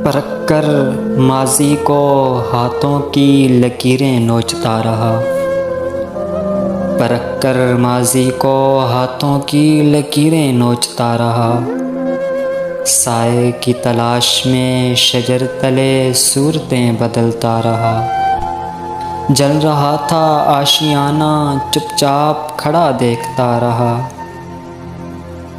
پرکھ کر ماضی کو ہاتھوں کی لکیریں نوچتا رہا، پرکھ کر ماضی کو ہاتھوں کی لکیریں نوچتا رہا، سائے کی تلاش میں شجر تلے صورتیں بدلتا رہا، جل رہا تھا آشیانہ چپ چاپ کھڑا دیکھتا رہا،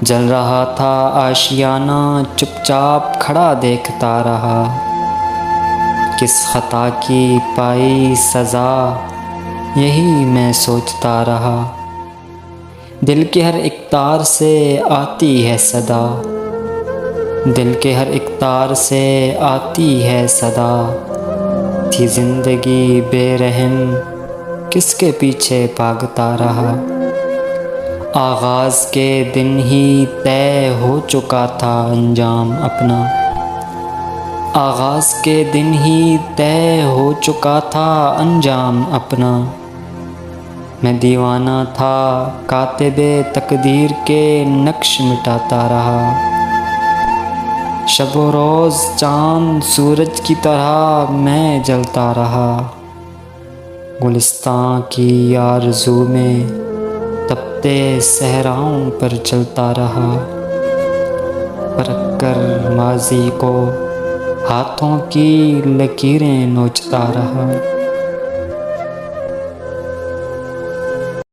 جل رہا تھا آشیانہ چپ چاپ کھڑا دیکھتا رہا، کس خطا کی پائی سزا یہی میں سوچتا رہا، دل کے ہر ایک تار سے آتی ہے صدا، دل کے ہر ایک تار سے آتی ہے صدا، تھی زندگی بے رحم کس کے پیچھے بھاگتا رہا، آغاز کے دن ہی طے ہو چکا تھا انجام اپنا، آغاز کے دن ہی طے ہو چکا تھا انجام اپنا، میں دیوانہ تھا کاتب تقدیر کے نقش مٹاتا رہا، شب و روز چاند سورج کی طرح میں جلتا رہا، گلستاں کی آرزو میں تپتے صحراؤں پر چلتا رہا، پرکھ کر ماضی کو ہاتھوں کی لکیریں نوچتا رہا۔